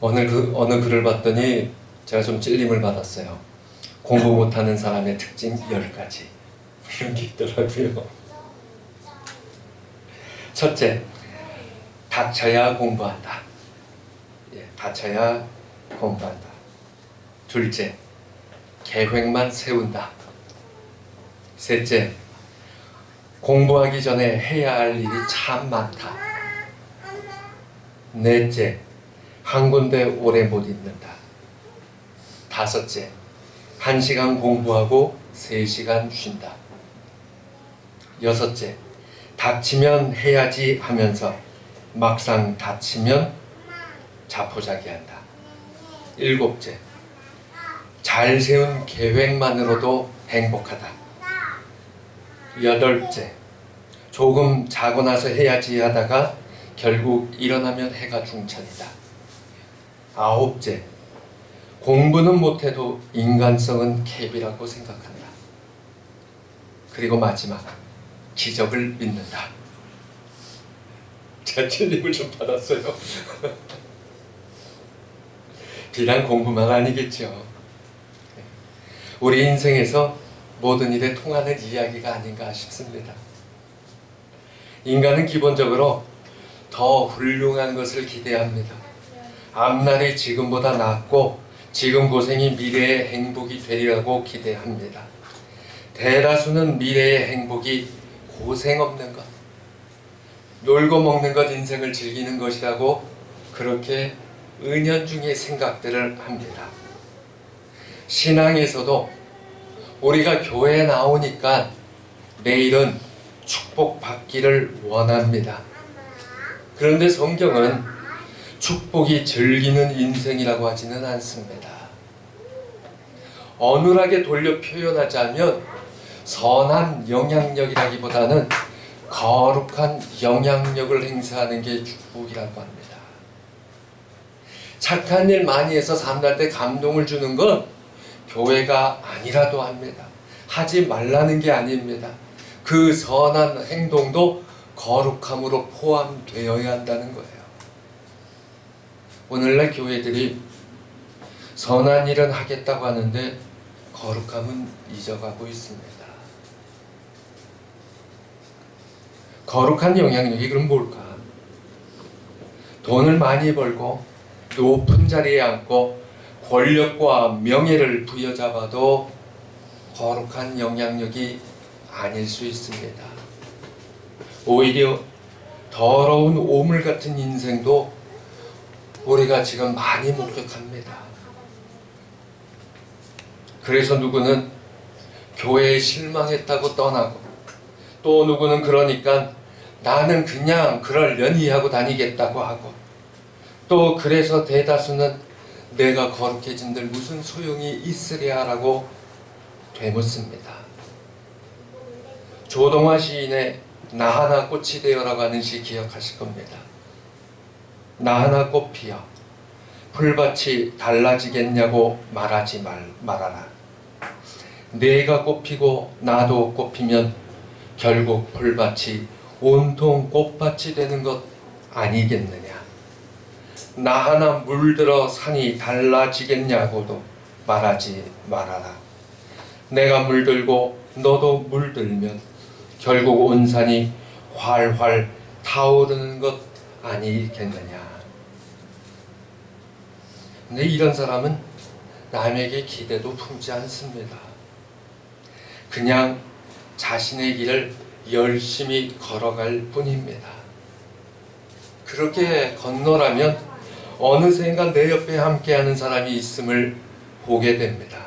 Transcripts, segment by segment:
어느 글을 봤더니 제가 좀 찔림을 받았어요. 공부 못하는 사람의 특징 10가지 이런 게 있더라고요. 첫째, 닥쳐야 공부한다. 닥쳐야 공부한다. 둘째, 계획만 세운다. 셋째, 공부하기 전에 해야 할 일이 참 많다. 넷째, 한 군데 오래 못 있는다. 다섯째, 1시간 공부하고 3시간 쉰다. 여섯째, 닥치면 해야지 하면서 막상 다치면 자포자기한다. 일곱째, 잘 세운 계획만으로도 행복하다. 여덟째, 조금 자고 나서 해야지 하다가 결국 일어나면 해가 중천이다. 아홉째, 공부는 못해도 인간성은 캡이라고 생각한다. 그리고 마지막, 기적을 믿는다. 제가 찔림을 좀 받았어요. 비단 공부만 아니겠죠. 우리 인생에서 모든 일에 통하는 이야기가 아닌가 싶습니다. 인간은 기본적으로 더 훌륭한 것을 기대합니다. 앞날이 지금보다 낫고 지금 고생이 미래의 행복이 되리라고 기대합니다. 대다수는 미래의 행복이 고생 없는 것, 놀고 먹는 것, 인생을 즐기는 것이라고 그렇게 은연중에 생각들을 합니다. 신앙에서도 우리가 교회에 나오니까 내일은 축복받기를 원합니다. 그런데 성경은 축복이 즐기는 인생이라고 하지는 않습니다. 어눌하게 돌려 표현하자면 선한 영향력이라기보다는 거룩한 영향력을 행사하는 게 축복이라고 합니다. 착한 일 많이 해서 산날 때 감동을 주는 건 교회가 아니라도 합니다. 하지 말라는 게 아닙니다. 그 선한 행동도 거룩함으로 포함되어야 한다는 거예요. 오늘날 교회들이 선한 일은 하겠다고 하는데 거룩함은 잊어가고 있습니다. 거룩한 영향력이 그럼 뭘까? 돈을 많이 벌고 높은 자리에 앉고 권력과 명예를 부여잡아도 거룩한 영향력이 아닐 수 있습니다. 오히려 더러운 오물 같은 인생도 우리가 지금 많이 목격합니다. 그래서 누구는 교회에 실망했다고 떠나고, 또 누구는 그러니까 나는 그냥 그러려니 하고 다니겠다고 하고, 또 그래서 대다수는 내가 거룩해진들 무슨 소용이 있으랴라고 되묻습니다. 조동화 시인의 나 하나 꽃이 되어라고 하는 시 기억하실 겁니다. 나 하나 꽃 피어 풀밭이 달라지겠냐고 말하지 말아라. 내가 꽃피고 나도 꽃피면 결국 풀밭이 온통 꽃밭이 되는 것 아니겠느냐. 나 하나 물들어 산이 달라지겠냐고도 말하지 말아라. 내가 물들고 너도 물들면 결국 온 산이 활활 타오르는 것 아니겠느냐. 근데 이런 사람은 남에게 기대도 품지 않습니다. 그냥 자신의 길을 열심히 걸어갈 뿐입니다. 그렇게 건너라면 어느샌가 내 옆에 함께하는 사람이 있음을 보게 됩니다.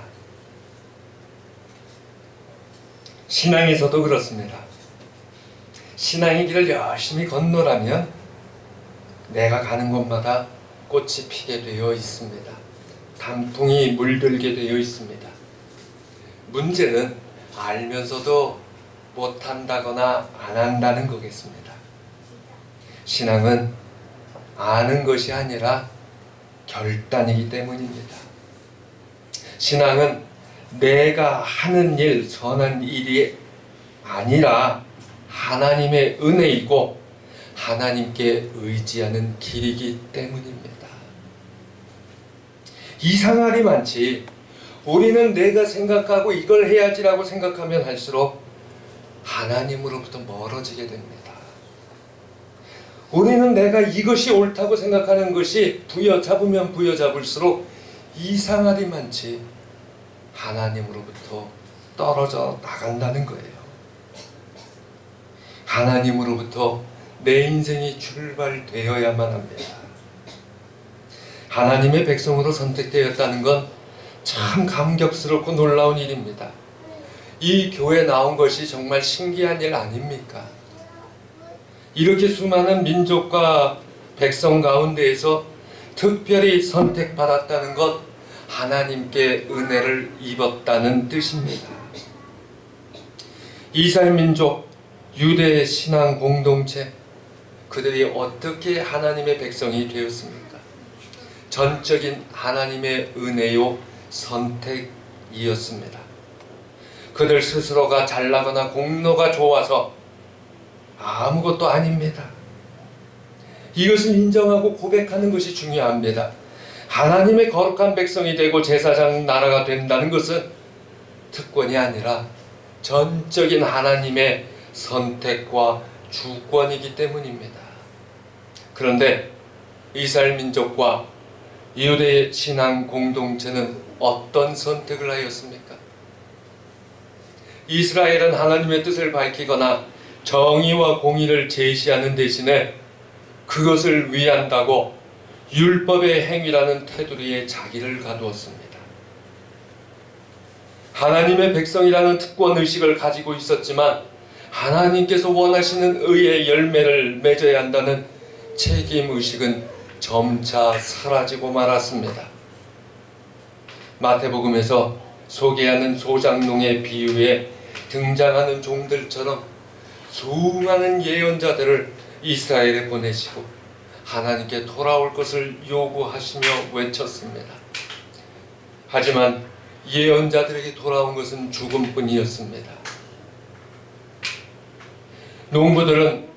신앙에서도 그렇습니다. 신앙의 길을 열심히 건너라면 내가 가는 곳마다 꽃이 피게 되어 있습니다. 단풍이 물들게 되어 있습니다. 문제는 알면서도 못한다거나 안 한다는 거겠습니다. 신앙은 아는 것이 아니라 결단이기 때문입니다. 신앙은 내가 하는 일, 선한 일이 아니라 하나님의 은혜이고 하나님께 의지하는 길이기 때문입니다. 이상할이 많지. 우리는 내가 생각하고 이걸 해야지라고 생각하면 할수록 하나님으로부터 멀어지게 됩니다. 우리는 내가 이것이 옳다고 생각하는 것이 부여잡으면 부여잡을수록 이상할이 많지 하나님으로부터 떨어져 나간다는 거예요. 하나님으로부터 내 인생이 출발되어야만 합니다. 하나님의 백성으로 선택되었다는 건 참 감격스럽고 놀라운 일입니다. 이 교회 나온 것이 정말 신기한 일 아닙니까? 이렇게 수많은 민족과 백성 가운데에서 특별히 선택받았다는 것, 하나님께 은혜를 입었다는 뜻입니다. 이스라엘 민족, 유대 신앙 공동체, 그들이 어떻게 하나님의 백성이 되었습니까? 전적인 하나님의 은혜요 선택이었습니다. 그들 스스로가 잘나거나 공로가 좋아서 아무것도 아닙니다. 이것을 인정하고 고백하는 것이 중요합니다. 하나님의 거룩한 백성이 되고 제사장 나라가 된다는 것은 특권이 아니라 전적인 하나님의 선택과 주권이기 때문입니다. 그런데 이스라엘 민족과 유대 신앙 공동체는 어떤 선택을 하였습니까? 이스라엘은 하나님의 뜻을 밝히거나 정의와 공의를 제시하는 대신에 그것을 위한다고 율법의 행위라는 테두리에 자기를 가두었습니다. 하나님의 백성이라는 특권의식을 가지고 있었지만 하나님께서 원하시는 의의 열매를 맺어야 한다는 책임의식은 점차 사라지고 말았습니다. 마태복음에서 소개하는 소장농의 비유에 등장하는 종들처럼 수많은 예언자들을 이스라엘에 보내시고 하나님께 돌아올 것을 요구하시며 외쳤습니다. 하지만 예언자들에게 돌아온 것은 죽음뿐이었습니다. 농부들은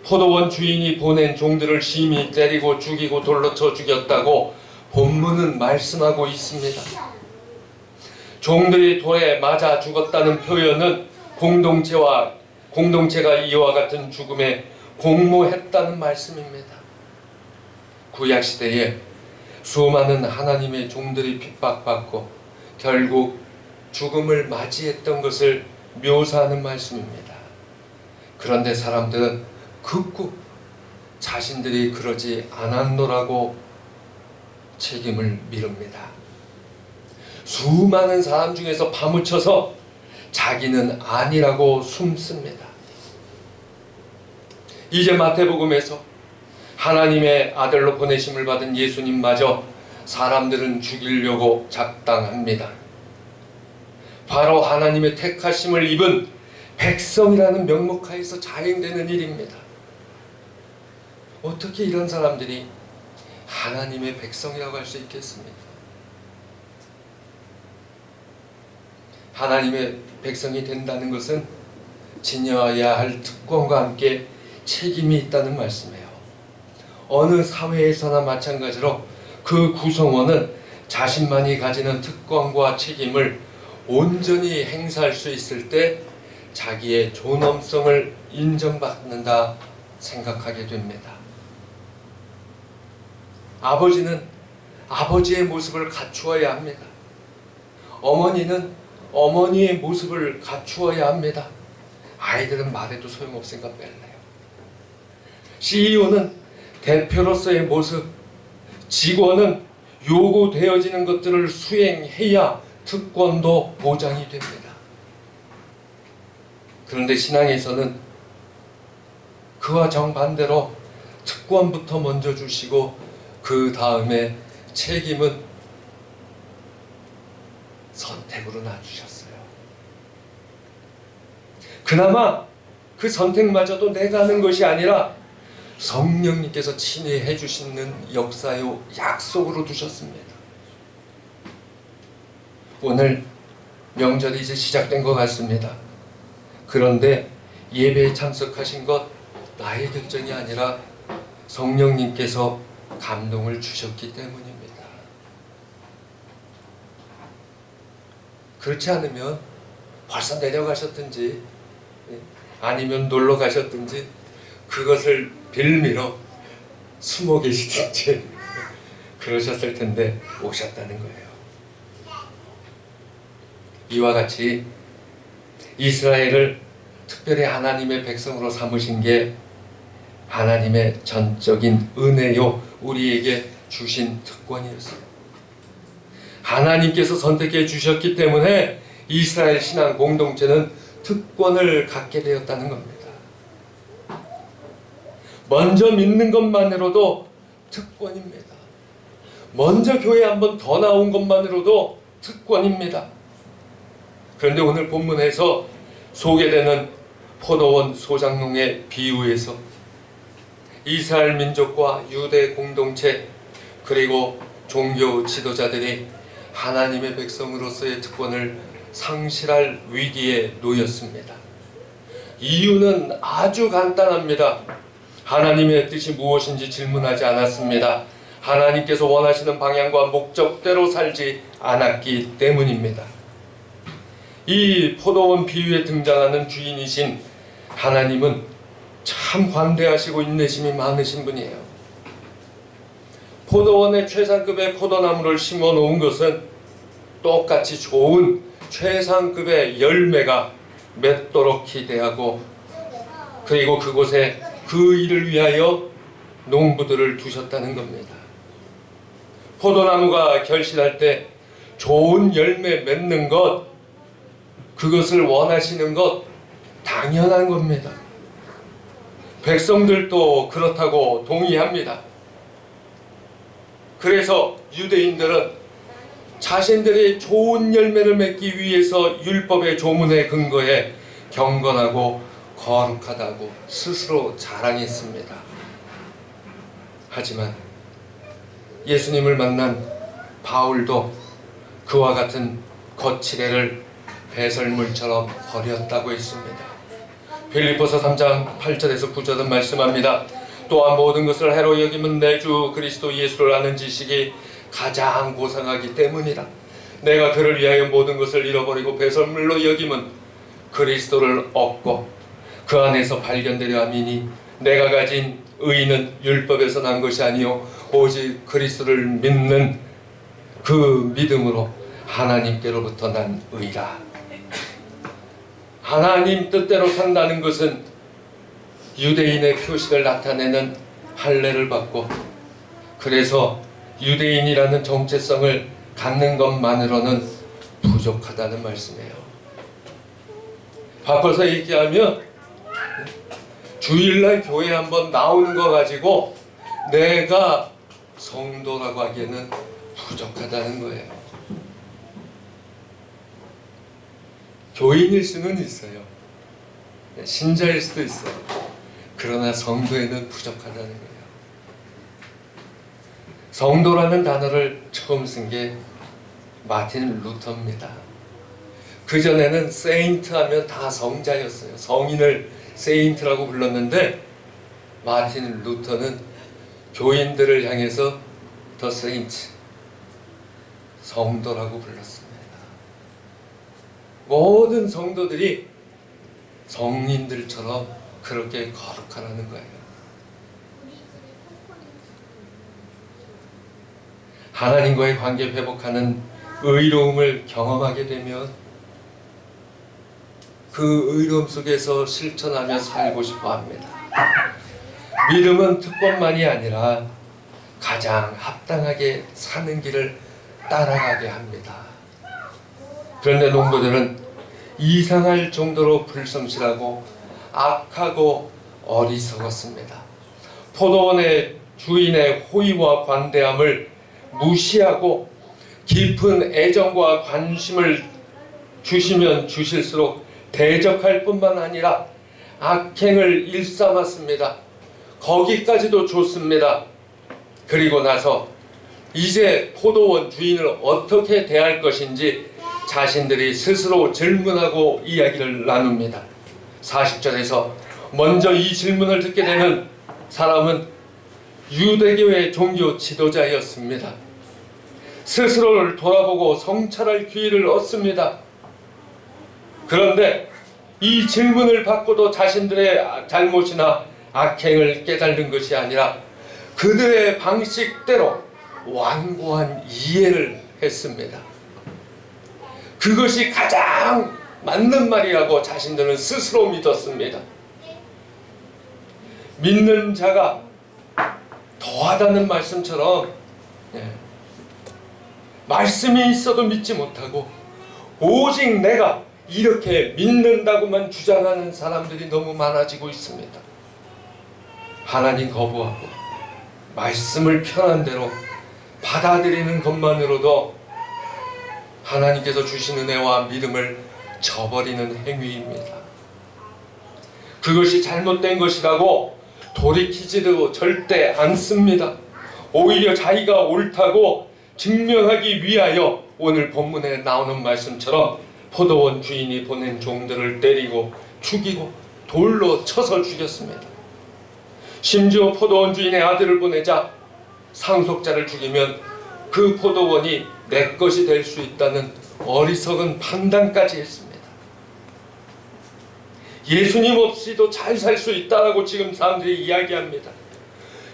포도원 주인이 보낸 종들을 심히 때리고 죽이고 돌로 쳐 죽였다고 본문은 말씀하고 있습니다. 종들이 돌에 맞아 죽었다는 표현은 공동체가 이와 같은 죽음에 공모했다는 말씀입니다. 구약시대에 수많은 하나님의 종들이 핍박받고 결국 죽음을 맞이했던 것을 묘사하는 말씀입니다. 그런데 사람들은 극구 자신들이 그러지 않았노라고 책임을 미룹니다. 수많은 사람 중에서 파묻혀서 자기는 아니라고 숨습니다. 이제 마태복음에서 하나님의 아들로 보내심을 받은 예수님마저 사람들은 죽이려고 작당합니다. 바로 하나님의 택하심을 입은 백성이라는 명목하에서 자행되는 일입니다. 어떻게 이런 사람들이 하나님의 백성이라고 할 수 있겠습니까? 하나님의 백성이 된다는 것은 지녀야 할 특권과 함께 책임이 있다는 말씀이에요. 어느 사회에서나 마찬가지로 그 구성원은 자신만이 가지는 특권과 책임을 온전히 행사할 수 있을 때 자기의 존엄성을 인정받는다 생각하게 됩니다. 아버지는 아버지의 모습을 갖추어야 합니다. 어머니는 어머니의 모습을 갖추어야 합니다. 아이들은 말해도 소용없으니까 뺄래요. CEO는 대표로서의 모습, 직원은 요구되어지는 것들을 수행해야 특권도 보장이 됩니다. 그런데 신앙에서는 그와 정반대로 특권부터 먼저 주시고 그 다음에 책임은 선택으로 놔주셨어요. 그나마 그 선택마저도 내가 하는 것이 아니라 성령님께서 친히 해주시는 역사요 약속으로 두셨습니다. 오늘 명절이 이제 시작된 것 같습니다. 그런데 예배에 참석하신 것 나의 결정이 아니라 성령님께서 감동을 주셨기 때문입니다. 그렇지 않으면 벌써 내려가셨든지 아니면 놀러 가셨든지 그것을 빌미로 숨어 계시든지 그러셨을 텐데 오셨다는 거예요. 이와 같이 이스라엘을 특별히 하나님의 백성으로 삼으신 게 하나님의 전적인 은혜요, 우리에게 주신 특권이었어요. 하나님께서 선택해 주셨기 때문에 이스라엘 신앙 공동체는 특권을 갖게 되었다는 겁니다. 먼저 믿는 것만으로도 특권입니다. 먼저 교회 한 번 더 나온 것만으로도 특권입니다. 그런데 오늘 본문에서 소개되는 포도원 소작농의 비유에서 이스라엘 민족과 유대 공동체 그리고 종교 지도자들이 하나님의 백성으로서의 특권을 상실할 위기에 놓였습니다. 이유는 아주 간단합니다. 하나님의 뜻이 무엇인지 질문하지 않았습니다. 하나님께서 원하시는 방향과 목적대로 살지 않았기 때문입니다. 이 포도원 비유에 등장하는 주인이신 하나님은 참 관대하시고 인내심이 많으신 분이에요. 포도원에 최상급의 포도나무를 심어 놓은 것은 똑같이 좋은 최상급의 열매가 맺도록 기대하고, 그리고 그곳에 그 일을 위하여 농부들을 두셨다는 겁니다. 포도나무가 결실할 때 좋은 열매 맺는 것, 그것을 원하시는 것 당연한 겁니다. 백성들도 그렇다고 동의합니다. 그래서 유대인들은 자신들이 좋은 열매를 맺기 위해서 율법의 조문에 근거해 경건하고 거룩하다고 스스로 자랑했습니다. 하지만 예수님을 만난 바울도 그와 같은 거칠애를 배설물처럼 버렸다고 했습니다. 빌립보서 3장 8절에서 9절은 말씀합니다. 또한 모든 것을 해로 여김은 내 주 그리스도 예수를 아는 지식이 가장 고상하기 때문이라. 내가 그를 위하여 모든 것을 잃어버리고 배설물로 여김은 그리스도를 얻고 그 안에서 발견되려 함이니, 내가 가진 의는 율법에서 난 것이 아니요 오직 그리스도를 믿는 그 믿음으로 하나님께로부터 난 의라. 하나님 뜻대로 산다는 것은 유대인의 표식을 나타내는 할례를 받고, 그래서 유대인이라는 정체성을 갖는 것만으로는 부족하다는 말씀이에요. 바꿔서 얘기하면 주일날 교회 한번 나오는 거 가지고 내가 성도라고 하기에는 부족하다는 거예요. 교인일 수는 있어요. 신자일 수도 있어요. 그러나 성도에는 부족하다는 거예요. 성도라는 단어를 처음 쓴 게 마틴 루터입니다. 그전에는 세인트 하면 다 성자였어요. 성인을 세인트라고 불렀는데 마틴 루터는 교인들을 향해서 더 세인트, 성도라고 불렀습니다. 모든 성도들이 성인들처럼 그렇게 거룩하라는 거예요. 하나님과의 관계 회복하는 의로움을 경험하게 되면 그 의로움 속에서 실천하며 살고 싶어 합니다. 믿음은 특권만이 아니라 가장 합당하게 사는 길을 따라가게 합니다. 그런데 농부들은 이상할 정도로 불성실하고 악하고 어리석었습니다. 포도원의 주인의 호의와 관대함을 무시하고 깊은 애정과 관심을 주시면 주실수록 대적할 뿐만 아니라 악행을 일삼았습니다. 거기까지도 좋습니다. 그리고 나서 이제 포도원 주인을 어떻게 대할 것인지 자신들이 스스로 질문하고 이야기를 나눕니다. 40절에서 먼저 이 질문을 듣게 되는 사람은 유대교의 종교 지도자였습니다. 스스로를 돌아보고 성찰할 기회를 얻습니다. 그런데 이 질문을 받고도 자신들의 잘못이나 악행을 깨달은 것이 아니라 그들의 방식대로 완고한 이해를 했습니다. 그것이 가장 맞는 말이라고 자신들은 스스로 믿었습니다. 믿는 자가 더하다는 말씀처럼 말씀이 있어도 믿지 못하고 오직 내가 이렇게 믿는다고만 주장하는 사람들이 너무 많아지고 있습니다. 하나님 거부하고 말씀을 편한 대로 받아들이는 것만으로도 하나님께서 주신 은혜와 믿음을 저버리는 행위입니다. 그것이 잘못된 것이라고 돌이키지도 절대 않습니다. 오히려 자기가 옳다고 증명하기 위하여 오늘 본문에 나오는 말씀처럼 포도원 주인이 보낸 종들을 때리고 죽이고 돌로 쳐서 죽였습니다. 심지어 포도원 주인의 아들을 보내자 상속자를 죽이면 그 포도원이 내 것이 될 수 있다는 어리석은 판단까지 했습니다. 예수님 없이도 잘 살 수 있다고 지금 사람들이 이야기합니다.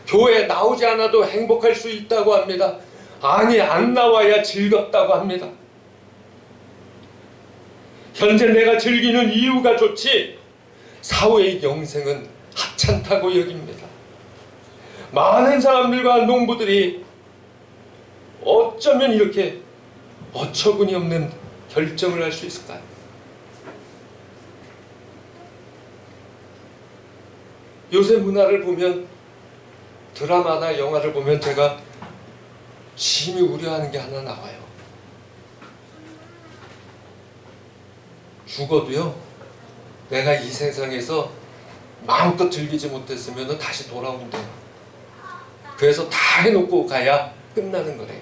교회 나오지 않아도 행복할 수 있다고 합니다. 아니, 안 나와야 즐겁다고 합니다. 현재 내가 즐기는 이유가 좋지 사후의 영생은 하찮다고 여깁니다. 많은 사람들과 농부들이 어쩌면 이렇게 어처구니 없는 결정을 할 수 있을까요? 요새 문화를 보면, 드라마나 영화를 보면 제가 심히 우려하는 게 하나 나와요. 죽어도요, 내가 이 세상에서 마음껏 즐기지 못했으면 다시 돌아온대요. 그래서 다 해놓고 가야 끝나는 거래요.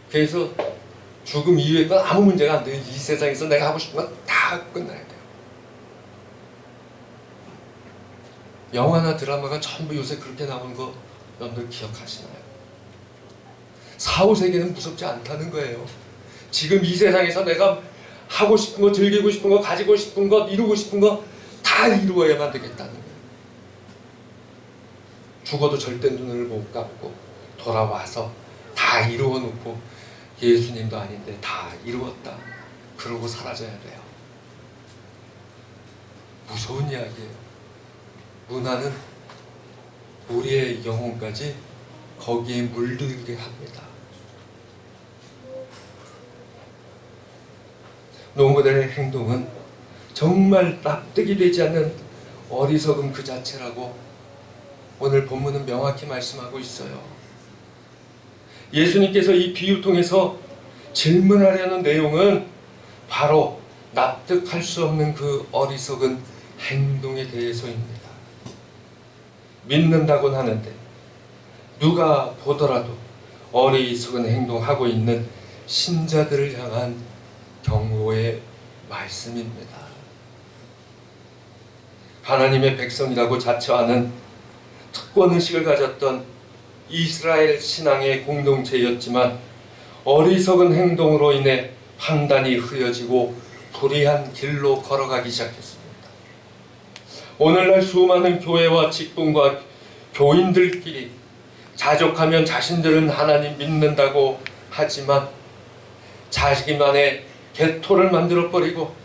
그래서 죽음 이후의 건 아무 문제가 안 돼요. 이 세상에서 내가 하고 싶은 건 다 끝나야 돼요. 영화나 드라마가 전부 요새 그렇게 나오는 거 여러분들 기억하시나요? 사후 세계는 무섭지 않다는 거예요. 지금 이 세상에서 내가 하고 싶은 거, 즐기고 싶은 거, 가지고 싶은 거, 이루고 싶은 거 다 이루어야만 되겠다는 거예요. 죽어도 절대 눈을 못 감고 돌아와서 다 이루어 놓고 예수님도 아닌데 다 이루었다 그러고 사라져야 돼요. 무서운 이야기예요. 문화는 우리의 영혼까지 거기에 물들게 합니다. 농부들의 행동은 정말 납득이 되지 않는 어리석음 그 자체라고 오늘 본문은 명확히 말씀하고 있어요. 예수님께서 이 비유 통해서 질문하려는 내용은 바로 납득할 수 없는 그 어리석은 행동에 대해서입니다. 믿는다곤 하는데 누가 보더라도 어리석은 행동하고 있는 신자들을 향한 경고의 말씀입니다. 하나님의 백성이라고 자처하는 특권의식을 가졌던 이스라엘 신앙의 공동체였지만 어리석은 행동으로 인해 판단이 흐려지고 불의한 길로 걸어가기 시작했습니다. 오늘날 수많은 교회와 직분과 교인들끼리 자족하면 자신들은 하나님 믿는다고 하지만 자기만의 개토를 만들어버리고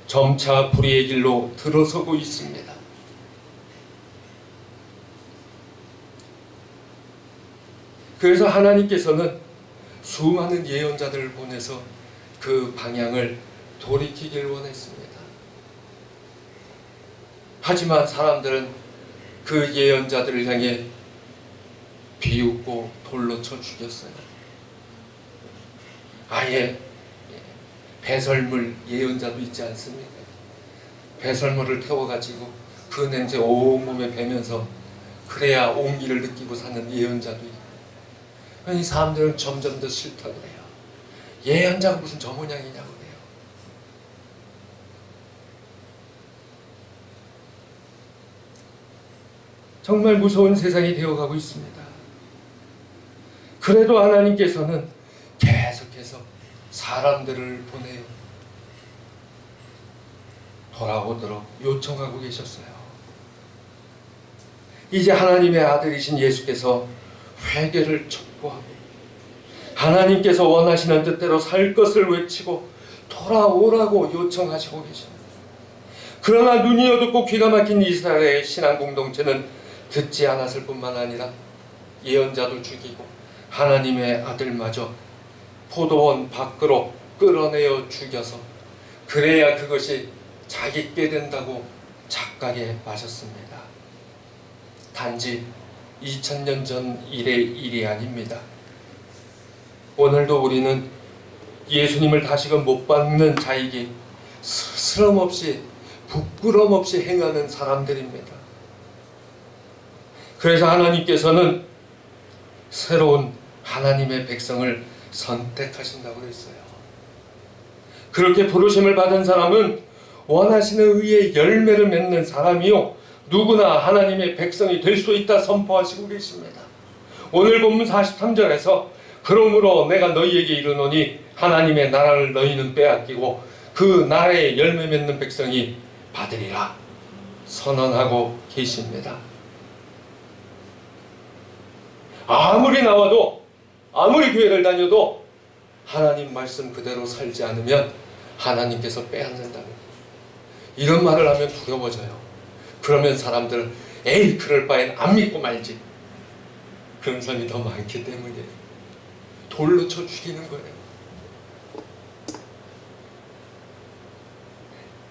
점차 불의의 길로 들어서고 있습니다. 그래서 하나님께서는 수많은 예언자들을 보내서 그 방향을 돌이키길 원했습니다. 하지만 사람들은 그 예언자들을 향해 비웃고 돌로 쳐 죽였어요. 아예 배설물 예언자도 있지 않습니까? 배설물을 태워가지고 그 냄새 온몸에 배면서 그래야 온기를 느끼고 사는 예언자도 있고, 이 사람들은 점점 더 싫다고 해요. 예언자가 무슨 저 모양이냐고 그래요. 정말 무서운 세상이 되어가고 있습니다. 그래도 하나님께서는 계속해서 사람들을 보내요. 돌아오도록 요청하고 계셨어요. 이제 하나님의 아들이신 예수께서 회개를 촉구하고 하나님께서 원하시는 뜻대로 살 것을 외치고 돌아오라고 요청하시고 계십니다. 그러나 눈이 어둡고 귀가 막힌 이스라엘의 신앙 공동체는 듣지 않았을 뿐만 아니라 예언자도 죽이고 하나님의 아들마저 포도원 밖으로 끌어내어 죽여서 그래야 그것이 자기께 된다고 착각에 빠졌습니다. 단지 2000년 전 일의 일이 아닙니다. 오늘도 우리는 예수님을 다시금 못 받는 자이기 스스럼 없이 부끄럼 없이 행하는 사람들입니다. 그래서 하나님께서는 새로운 하나님의 백성을 선택하신다고 했어요. 그렇게 부르심을 받은 사람은 원하시는 의의 열매를 맺는 사람이요 누구나 하나님의 백성이 될 수 있다 선포하시고 계십니다. 오늘 본문 43절에서 그러므로 내가 너희에게 이르노니 하나님의 나라를 너희는 빼앗기고 그 나라의 열매 맺는 백성이 받으리라 선언하고 계십니다. 아무리 나와도 아무리 교회를 다녀도 하나님 말씀 그대로 살지 않으면 하나님께서 빼앗는다는 이런 말을 하면 두려워져요. 그러면 사람들은 에이 그럴 바엔 안 믿고 말지 그런 사람이 더 많기 때문에 돌로 쳐 죽이는 거예요.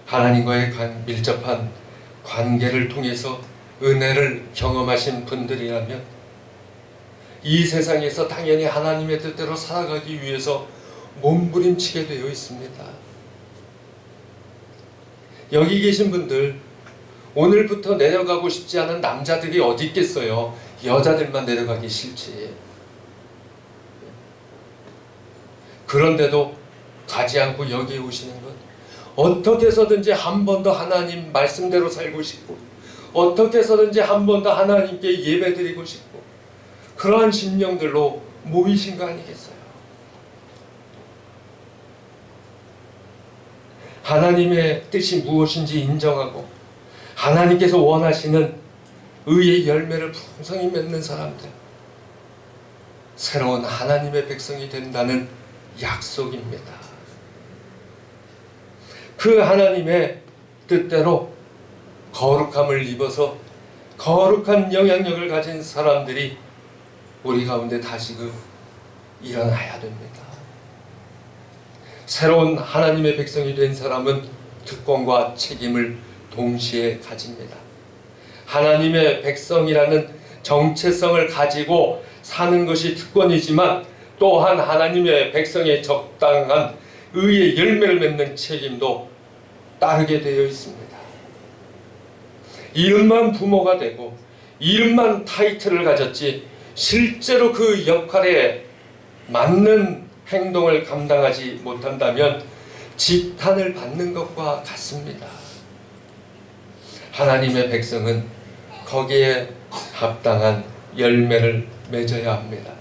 하나님과의 밀접한 관계를 통해서 은혜를 경험하신 분들이라면 이 세상에서 당연히 하나님의 뜻대로 살아가기 위해서 몸부림치게 되어 있습니다. 여기 계신 분들 오늘부터 내려가고 싶지 않은 남자들이 어디 있겠어요. 여자들만 내려가기 싫지. 그런데도 가지 않고 여기에 오시는 것 어떻게 해서든지 한 번 더 하나님 말씀대로 살고 싶고 어떻게 해서든지 한 번 더 하나님께 예배드리고 싶고 그러한 심령들로 모이신 거 아니겠어요? 하나님의 뜻이 무엇인지 인정하고 하나님께서 원하시는 의의 열매를 풍성히 맺는 사람들 새로운 하나님의 백성이 된다는 약속입니다. 그 하나님의 뜻대로 거룩함을 입어서 거룩한 영향력을 가진 사람들이 우리 가운데 다시금 일어나야 됩니다. 새로운 하나님의 백성이 된 사람은 특권과 책임을 동시에 가집니다. 하나님의 백성이라는 정체성을 가지고 사는 것이 특권이지만 또한 하나님의 백성의 적당한 의의 열매를 맺는 책임도 따르게 되어 있습니다. 이름만 부모가 되고 이름만 타이틀을 가졌지 실제로 그 역할에 맞는 행동을 감당하지 못한다면 지탄을 받는 것과 같습니다. 하나님의 백성은 거기에 합당한 열매를 맺어야 합니다.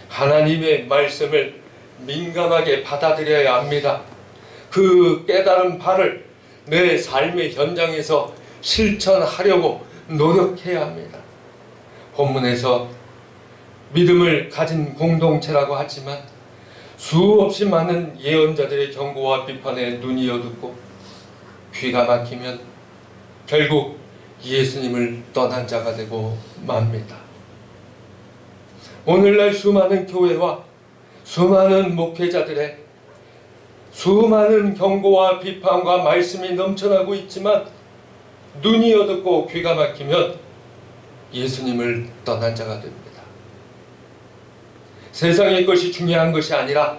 하나님의 말씀을 민감하게 받아들여야 합니다. 그 깨달은 바를 내 삶의 현장에서 실천하려고 노력해야 합니다. 본문에서 믿음을 가진 공동체라고 하지만 수없이 많은 예언자들의 경고와 비판에 눈이 어둡고 귀가 막히면 결국 예수님을 떠난 자가 되고 맙니다. 오늘날 수많은 교회와 수많은 목회자들의 수많은 경고와 비판과 말씀이 넘쳐나고 있지만 눈이 어둡고 귀가 막히면 예수님을 떠난 자가 됩니다. 세상의 것이 중요한 것이 아니라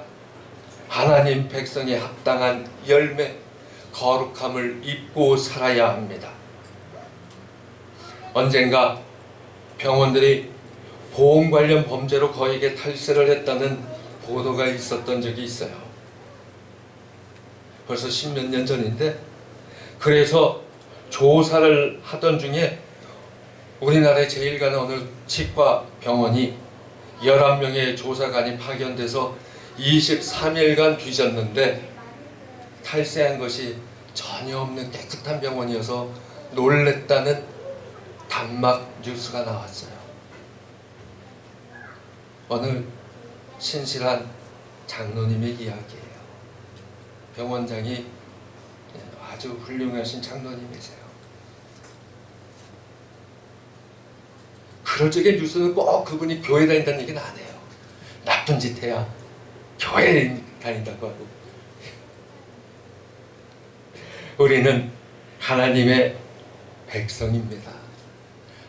하나님 백성에 합당한 열매, 거룩함을 입고 살아야 합니다. 언젠가 병원들이 보험 관련 범죄로 거액의 탈세를 했다는 보도가 있었던 적이 있어요. 벌써 10몇 년 전인데 그래서 조사를 하던 중에 우리나라의 제일 가는 어느 치과 병원이 11명의 조사관이 파견돼서 23일간 뒤졌는데 탈세한 것이 전혀 없는 깨끗한 병원이어서 놀랬다는 단막 뉴스가 나왔어요. 어느 신실한 장로님의 이야기예요. 병원장이 아주 훌륭하신 장로님이세요. 그럴 적에 뉴스는 꼭 그분이 교회 다닌다는 얘기는 안 해요. 나쁜 짓 해야 교회 다닌다고 하고. 우리는 하나님의 백성입니다.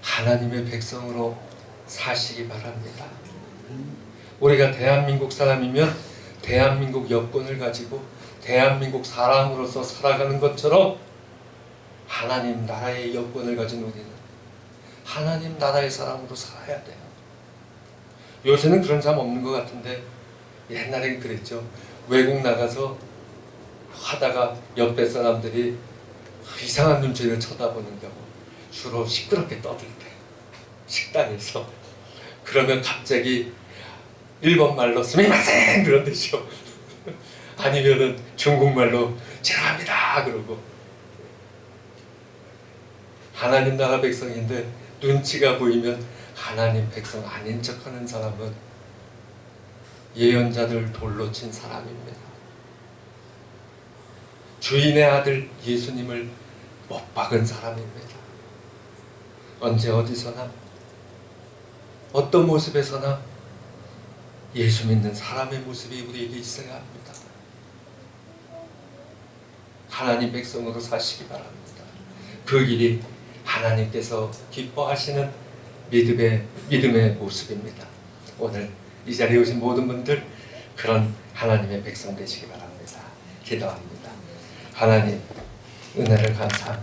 하나님의 백성으로 사시기 바랍니다. 우리가 대한민국 사람이면 대한민국 여권을 가지고 대한민국 사람으로서 살아가는 것처럼 하나님 나라의 여권을 가진 우리는 하나님 나라의 사람으로 살아야 돼요. 요새는 그런 사람 없는 것 같은데 옛날엔 그랬죠. 외국 나가서 하다가 옆에 사람들이 이상한 눈초리를 쳐다보는 경우, 주로 시끄럽게 떠들 때 식당에서. 그러면 갑자기 일본말로 스미마셍 그런 뜻이요. 아니면은 중국말로 죄송합니다 그러고. 하나님 나라 백성인데 눈치가 보이면 하나님 백성 아닌 척하는 사람은 예언자들 돌로 친 사람입니다. 주인의 아들 예수님을 못 박은 사람입니다. 언제 어디서나 어떤 모습에서나 예수 믿는 사람의 모습이 우리에게 있어야 합니다. 하나님 백성으로 사시기 바랍니다. 그 길이 하나님께서 기뻐하시는 믿음의 모습입니다. 오늘 이 자리에 오신 모든 분들 그런 하나님의 백성 되시기 바랍니다. 기도합니다. 하나님 은혜를 감사합니다.